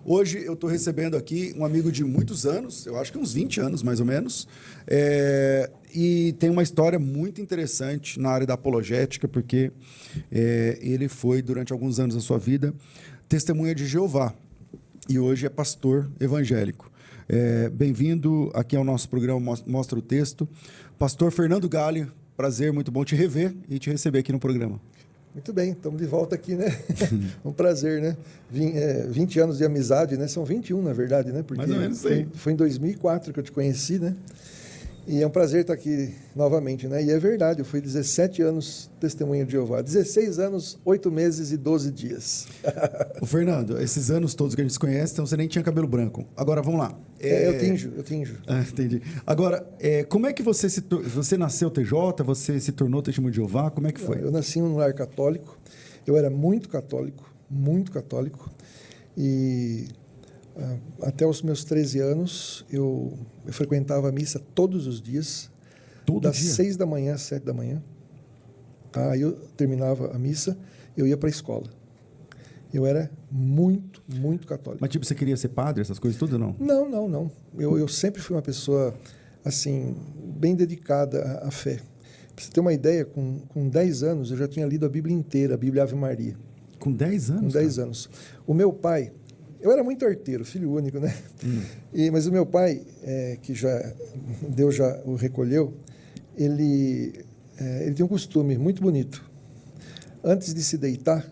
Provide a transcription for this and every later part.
Hoje eu estou recebendo aqui um amigo de muitos anos, eu acho que uns 20 anos mais ou menos, e tem uma história muito interessante na área da apologética, porque ele foi, durante alguns anos da sua vida, testemunha de Jeová e hoje é pastor evangélico. Bem-vindo aqui ao nosso programa Mostra o Texto. Pastor Fernando Galli, prazer, muito bom te rever e te receber aqui no programa. Muito bem, estamos de volta aqui, né? Um prazer, né? 20 anos de amizade, né? São 21, na verdade, né? Porque mais ou menos foi em 2004 que eu te conheci, né? E é um prazer estar aqui novamente, né? E é verdade, eu fui 17 anos testemunha de Jeová. 16 anos, 8 meses e 12 dias. Ô, Fernando, esses anos todos que a gente se conhece, então você nem tinha cabelo branco. Agora, vamos lá. Eu tinjo. Entendi. Agora, como é que você nasceu TJ, você se tornou testemunho de Jeová, como é que foi? Eu nasci em um lar católico, eu era muito católico, e até os meus 13 anos eu frequentava a missa todos os dias, das 6 da manhã às 7 da manhã. Tá? Aí eu terminava a missa, eu ia para a escola. Eu era muito católico. Mas tipo, você queria ser padre, essas coisas tudo, não? Não. Eu sempre fui uma pessoa, assim, bem dedicada à fé. Para você ter uma ideia, com 10 anos eu já tinha lido a Bíblia inteira, a Bíblia Ave Maria. Com 10 anos? Com 10 anos. O meu pai, eu era muito arteiro, filho único, né? Mas o meu pai, que Deus já o recolheu, ele tem um costume muito bonito. Antes de se deitar,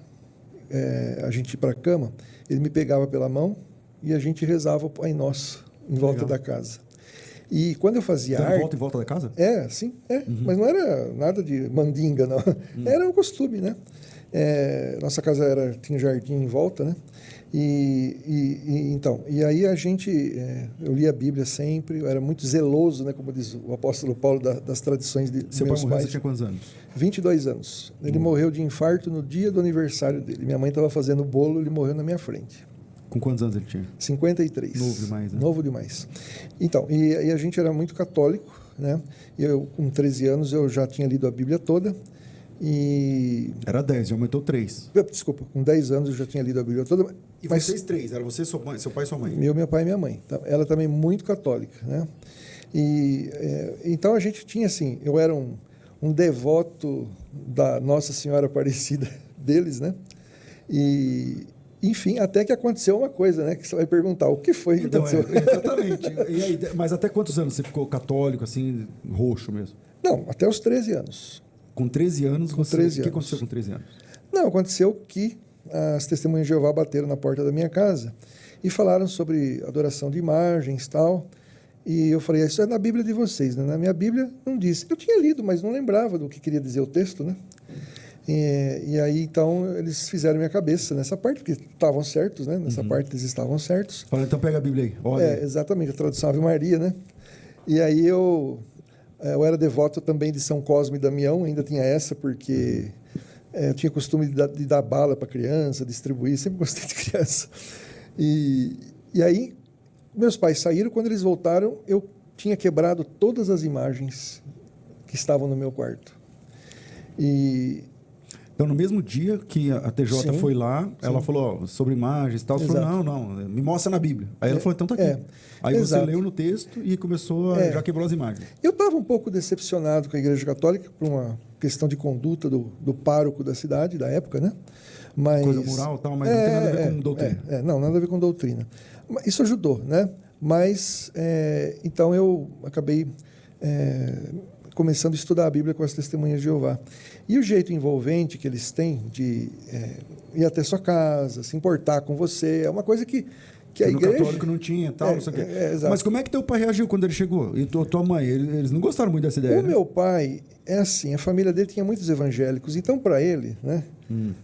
a gente ir para a cama, ele me pegava pela mão e a gente rezava o Pai Nosso em volta da casa. E quando eu fazia arte... Em volta da casa? Sim. Mas não era nada de mandinga, não. Era um costume, né? Nossa casa tinha jardim em volta, né? Então, aí a gente... eu lia a Bíblia sempre, eu era muito zeloso, né? Como diz o apóstolo Paulo, das tradições de Seu meus pai morreu, pais. você tinha quantos anos? 22 anos. Ele morreu de infarto no dia do aniversário dele. Minha mãe estava fazendo bolo, ele morreu na minha frente. Com quantos anos ele tinha? 53. Novo demais, né? Novo demais. Então, e a gente era muito católico, né? E eu, com 13 anos, eu já tinha lido a Bíblia toda. Era 10, já aumentou 3. Desculpa, com 10 anos eu já tinha lido a Bíblia toda. E vocês 3? Era você, seu pai e sua mãe? Meu pai e minha mãe. Ela também muito católica, né? Então a gente tinha assim, eu era um devoto da Nossa Senhora Aparecida deles, né? Enfim, até que aconteceu uma coisa, né? Que você vai perguntar, o que foi que aconteceu? Exatamente. E aí, mas até quantos anos você ficou católico, assim, roxo mesmo? Não, até os 13 anos. Com 13 anos, o que aconteceu com 13 anos? Não, aconteceu que as testemunhas de Jeová bateram na porta da minha casa e falaram sobre adoração de imagens e tal. E eu falei, isso é na Bíblia de vocês, né? Na minha Bíblia não disse. Eu tinha lido, mas não lembrava do que queria dizer o texto, né? E aí, então, eles fizeram minha cabeça nessa parte, porque estavam certos, né? Nessa parte eles estavam certos. Fala, então pega a Bíblia aí, olha. Exatamente, a tradução Ave Maria, né? E aí eu era devoto também de São Cosme e Damião, ainda tinha essa, porque eu tinha costume de dar bala para criança, distribuir, sempre gostei de criança. E aí, meus pais saíram, quando eles voltaram, eu tinha quebrado todas as imagens que estavam no meu quarto. Então, no mesmo dia que a TJ foi lá, ela falou sobre imagens e tal, você falou, não, me mostra na Bíblia. Aí ela falou, então tá aqui. Aí você leu no texto e começou já quebrou as imagens. Eu estava um pouco decepcionado com a Igreja Católica por uma questão de conduta do pároco da cidade, da época, né? Mas, coisa moral e tal, mas não tem nada a ver com doutrina. Não, nada a ver com doutrina. Isso ajudou, né? Mas, então eu acabei começando a estudar a Bíblia com as testemunhas de Jeová. E o jeito envolvente que eles têm de ir até sua casa, se importar com você, é uma coisa que a igreja... No católico não tinha, tal, não sei o quê. Mas como é que teu pai reagiu quando ele chegou? E tua mãe? Eles não gostaram muito dessa ideia, O meu pai, assim, a família dele tinha muitos evangélicos, então para ele, né,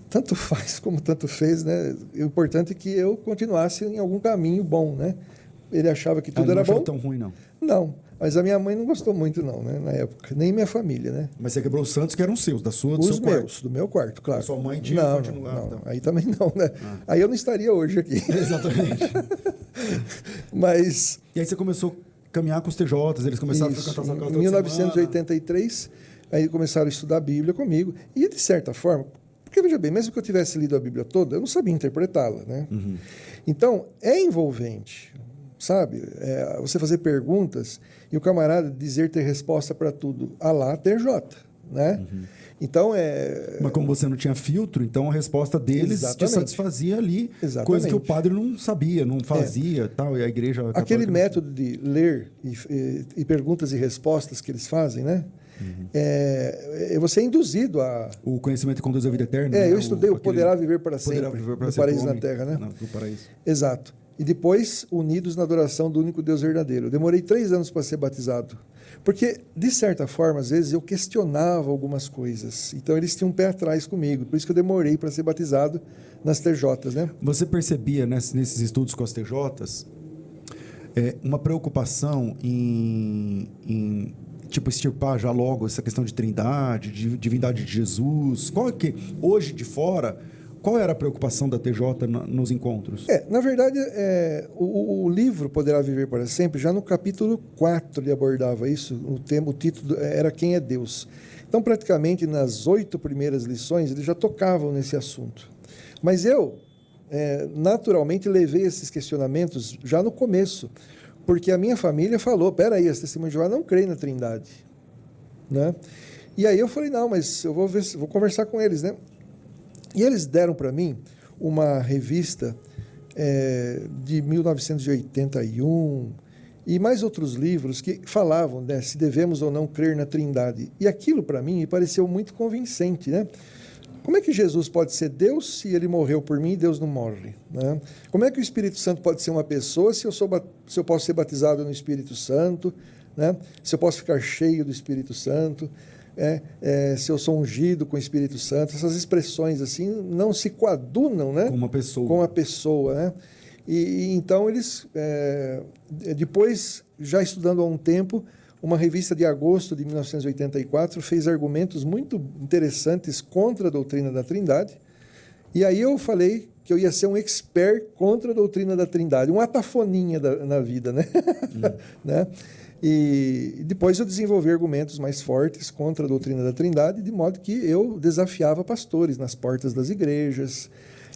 tanto faz como tanto fez, né, o importante é que eu continuasse em algum caminho bom, né? Ele achava que tudo era bom. Não achou tão ruim, não? Não, mas a minha mãe não gostou muito, não, né, na época, nem minha família, né? Mas você quebrou os santos que eram seus, do seu quarto. Os meus, do meu quarto, claro. A sua mãe tinha não, continuado. Não, então. aí também não, né? Aí eu não estaria hoje aqui. Exatamente. Mas... E aí você começou a caminhar com os TJs, eles começaram a cantar essa casa em 1983, aí começaram a estudar a Bíblia comigo. E, de certa forma, Porque, veja bem, mesmo que eu tivesse lido a Bíblia toda, eu não sabia interpretá-la, né? Então, é envolvente, sabe? Você fazer perguntas e o camarada dizer ter resposta para tudo, a lá TJ, né? Então, Mas como você não tinha filtro, então a resposta deles te satisfazia ali, coisa que o padre não sabia, não fazia, tal, e a igreja... Aquele método de ler e perguntas e respostas que eles fazem, né? Você é induzido a... O conhecimento que conduz à vida eterna. Eu estudei o Poderá Viver para Sempre, viver para no Paraíso na Terra, né? No paraíso. Exato. E depois, unidos na adoração do único Deus verdadeiro. Eu demorei 3 anos para ser batizado. Porque, de certa forma, às vezes eu questionava algumas coisas. Então, eles tinham um pé atrás comigo. Por isso que eu demorei para ser batizado nas TJs, né? Você percebia, nesses estudos com as TJs, uma preocupação em tipo, extirpar já logo essa questão de trindade, de divindade de Jesus? Qual é que, hoje, de fora... Qual era a preocupação da TJ nos encontros? Na verdade, o livro Poderá Viver para Sempre, já no capítulo 4 ele abordava isso, o título era Quem é Deus. Então, praticamente, nas 8 primeiras lições, eles já tocavam nesse assunto. Mas eu, naturalmente, levei esses questionamentos já no começo, porque a minha família falou, peraí, as Testemunhas de Jeová não creem na Trindade. Né? E aí eu falei, não, mas eu vou conversar com eles, né? E eles deram para mim uma revista de 1981 e mais outros livros que falavam, né, se devemos ou não crer na Trindade. E aquilo para mim me pareceu muito convincente, né? Como é que Jesus pode ser Deus se ele morreu por mim e Deus não morre? Né? Como é que o Espírito Santo pode ser uma pessoa se eu posso ser batizado no Espírito Santo? Né? Se eu posso ficar cheio do Espírito Santo? Se eu sou ungido com o Espírito Santo, essas expressões assim não se coadunam, né? Com uma pessoa. Com a pessoa, né? E então eles, depois, já estudando há um tempo, uma revista de agosto de 1984 fez argumentos muito interessantes contra a doutrina da Trindade, e aí eu falei que eu ia ser um expert contra a doutrina da Trindade, um atafoninha na vida, né? né? E depois eu desenvolvi argumentos mais fortes contra a doutrina da Trindade, de modo que eu desafiava pastores nas portas das igrejas.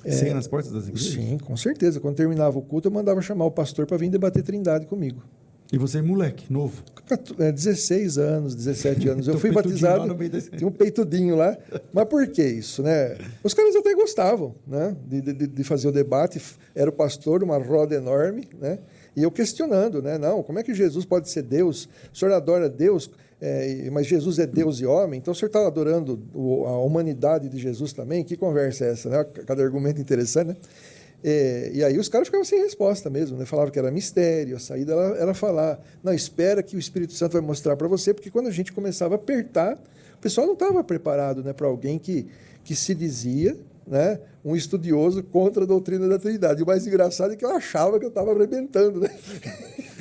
Você ia nas portas das igrejas? Sim, com certeza. Quando terminava o culto, eu mandava chamar o pastor para vir debater Trindade comigo. E você é moleque, novo? 16 anos, 17 anos. Eu fui batizado, tinha um peitudinho lá. Mas por que isso, né? Os caras até gostavam, né, de fazer o debate. Era o pastor, uma roda enorme, né? E eu questionando, né? Não, como é que Jesus pode ser Deus? O senhor adora Deus, mas Jesus é Deus e homem, então o senhor está adorando a humanidade de Jesus também? Que conversa é essa, né? Cada argumento interessante, né? E aí os caras ficavam sem resposta mesmo, né? Falavam que era mistério, a saída era falar, não, espera que o Espírito Santo vai mostrar para você, porque quando a gente começava a apertar, o pessoal não estava preparado, né, para alguém que se dizia, né, um estudioso contra a doutrina da Trindade. E o mais engraçado é que eu achava que eu estava arrebentando, né?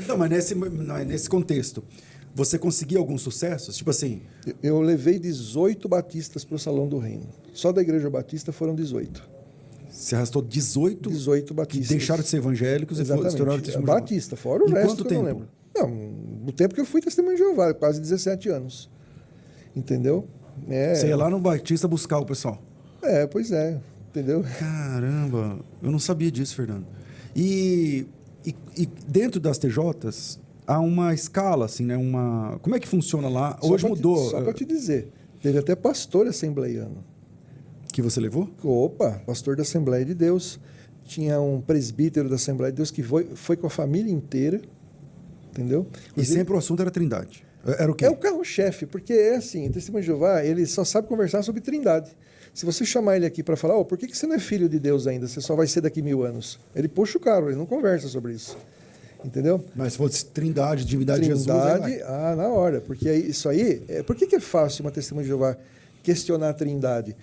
Não, mas nesse contexto, você conseguia alguns sucessos? Tipo assim... Eu levei 18 batistas para o Salão do Reino. Só da Igreja Batista foram 18. Você arrastou 18 batistas. Que deixaram de ser evangélicos. Exatamente. E se tornaram testemunhas de Jeová. Batista, fora o e resto quanto que tempo? Eu não lembro. Não, no tempo que eu fui testemunho de Jeová, quase 17 anos. Entendeu? Você ia lá no Batista buscar o pessoal? Pois é. Entendeu? Caramba, eu não sabia disso, Fernando. E dentro das TJs há uma escala, assim, né? Como é que funciona lá? Hoje mudou. Só para te dizer, teve até pastor assembleiano. Que você levou? Opa, pastor da Assembleia de Deus. Tinha um presbítero da Assembleia de Deus que foi com a família inteira, entendeu? E sempre o assunto era Trindade. Era o quê? É o carro-chefe, porque é assim, o Testemunho de Jeová, ele só sabe conversar sobre Trindade. Se você chamar ele aqui para falar, por que você não é filho de Deus ainda? Você só vai ser daqui 1000 anos. Ele puxa o carro, ele não conversa sobre isso. Entendeu? Mas se fosse Trindade, divindade de Jesus... na hora. Porque isso aí... Por que é fácil uma Testemunha de Jeová questionar a Trindade?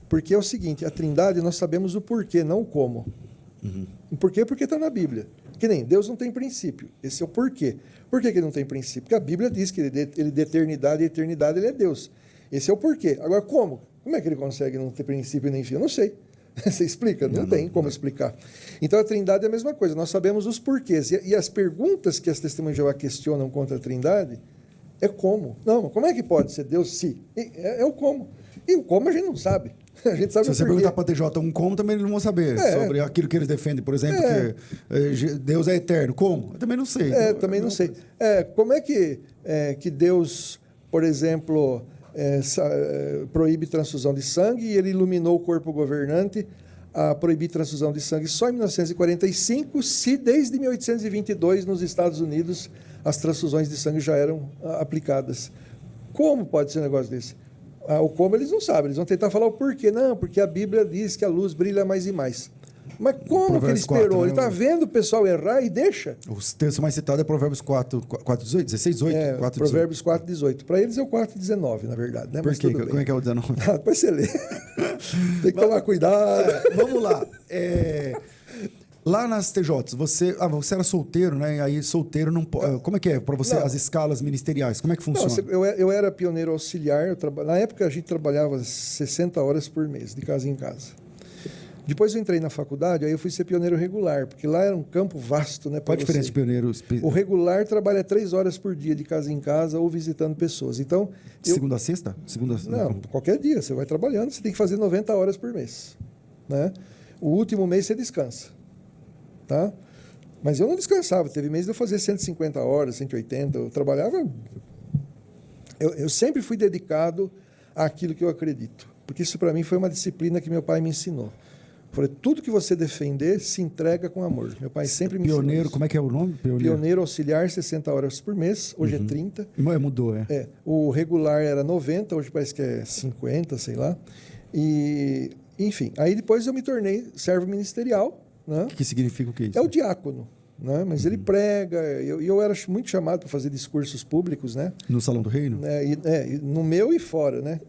Porque é o seguinte, a Trindade nós sabemos o porquê, não o como. O porquê porque está na Bíblia. Que nem Deus não tem princípio. Esse é o porquê. Por que ele não tem princípio? Porque a Bíblia diz que ele de eternidade e eternidade ele é Deus. Esse é o porquê. Agora, como? Como é que ele consegue não ter princípio nem fim? Eu não sei. Você explica? Não tem como explicar. Então, a Trindade é a mesma coisa. Nós sabemos os porquês. E as perguntas que as Testemunhas de Jeová questionam contra a Trindade é como. Não, como é que pode ser Deus se? É o como. E o como a gente não sabe. A gente sabe Se o você porquê. perguntar para TJ um como, também eles não vão saber. Sobre aquilo que eles defendem, por exemplo, que Deus é eterno. Como? Eu também não sei. Então, Também não sei. Como é que Deus, por exemplo, proíbe transfusão de sangue e ele iluminou o corpo governante a proibir transfusão de sangue só em 1945, se desde 1822 nos Estados Unidos as transfusões de sangue já eram aplicadas? Como pode ser um negócio desse? O como eles não sabem, eles vão tentar falar o porquê. Não, porque a Bíblia diz que a luz brilha mais e mais. Mas como que ele esperou? 4, né? Ele está vendo o pessoal errar e deixa? O texto mais citado é Provérbios 4, 18, 16, 18, 4, Provérbios 4, 18. Para eles é o 4, 19, na verdade. Né? Por quê? Como é que é o 19? Depois você lê. Tem que tomar cuidado. Vamos lá. Lá nas TJs, você era solteiro, né? Aí solteiro não pode. Como é que é para você as escalas ministeriais? Como é que funciona? Não, eu era pioneiro auxiliar. Na época a gente trabalhava 60 horas por mês, de casa em casa. Depois eu entrei na faculdade, aí eu fui ser pioneiro regular, porque lá era um campo vasto, né? Qual a diferença de pioneiro? O regular trabalha 3 horas por dia de casa em casa ou visitando pessoas. Então, segunda a sexta? Não, qualquer dia. Você vai trabalhando, você tem que fazer 90 horas por mês. Né? O último mês você descansa. Tá? Mas eu não descansava. Teve mês de eu fazer 150 horas, 180. Eu trabalhava... Eu sempre fui dedicado àquilo que eu acredito. Porque isso, para mim, foi uma disciplina que meu pai me ensinou. Eu falei, tudo que você defender, se entrega com amor. Meu pai sempre me ensinou Pioneiro, isso. como é que é o nome? Pioneiro auxiliar, 60 horas por mês. Hoje é 30. Mudou, O regular era 90, hoje parece que é 50, sei lá. E, enfim, aí depois eu me tornei servo ministerial. Né? O que significa o que é isso? É o diácono. Né? Mas ele prega, eu era muito chamado para fazer discursos públicos. Né? No Salão do Reino? No meu e fora, né?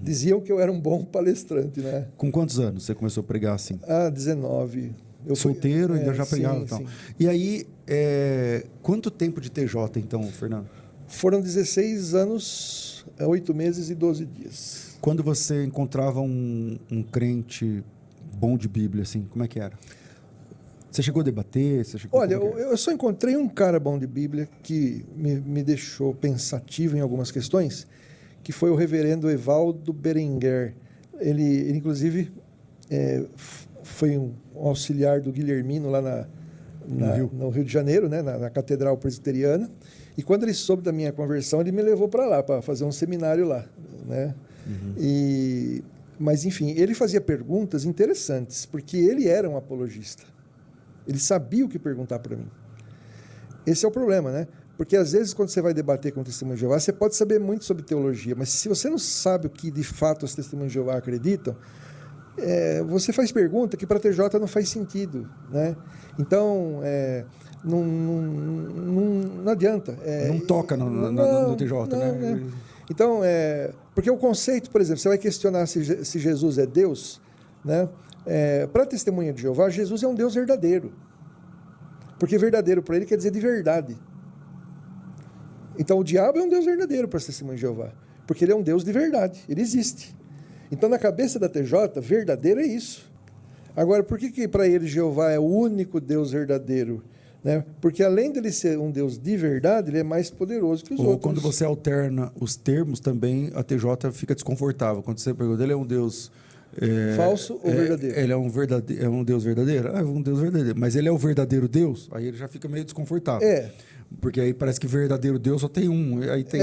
Diziam que eu era um bom palestrante, né? Com quantos anos você começou a pregar assim? 19. Solteiro, ainda já pregava sim, e tal. Sim. E aí, quanto tempo de TJ, então, Fernando? Foram 16 anos, 8 meses e 12 dias. Quando você encontrava um crente bom de Bíblia, assim, como é que era? Você chegou a debater? Olha, eu só encontrei um cara bom de Bíblia que me deixou pensativo em algumas questões, que foi o reverendo Evaldo Berenguer. Ele inclusive, foi um auxiliar do Guilhermino lá no Rio de Janeiro, né, na Catedral Presbiteriana. E quando ele soube da minha conversão, ele me levou para lá, para fazer um seminário lá. Né? Mas, enfim, ele fazia perguntas interessantes, porque ele era um apologista. Ele sabia o que perguntar para mim. Esse é o problema, né? Porque, às vezes, quando você vai debater com o Testemunho de Jeová, você pode saber muito sobre teologia, mas se você não sabe o que, de fato, os Testemunhos de Jeová acreditam, você faz pergunta que para a TJ não faz sentido. Né? Então, não adianta. Não toca no TJ, né? Então, porque o conceito, por exemplo, você vai questionar se Jesus é Deus, né? Para a Testemunha de Jeová, Jesus é um Deus verdadeiro. Porque verdadeiro para ele quer dizer de verdade. Então, o diabo é um Deus verdadeiro para as Testemunhas de Jeová, porque ele é um Deus de verdade, ele existe. Então, na cabeça da TJ, verdadeiro é isso. Agora, por que para ele Jeová é o único Deus verdadeiro? Né? Porque, além dele ser um Deus de verdade, ele é mais poderoso que os outros. Quando você alterna os termos, também a TJ fica desconfortável. Quando você pergunta, ele é um Deus... falso ou verdadeiro? Ele é um Deus verdadeiro? É um Deus verdadeiro. Mas ele é o verdadeiro Deus? Aí ele já fica meio desconfortável. Porque aí parece que verdadeiro Deus só tem um. Aí tem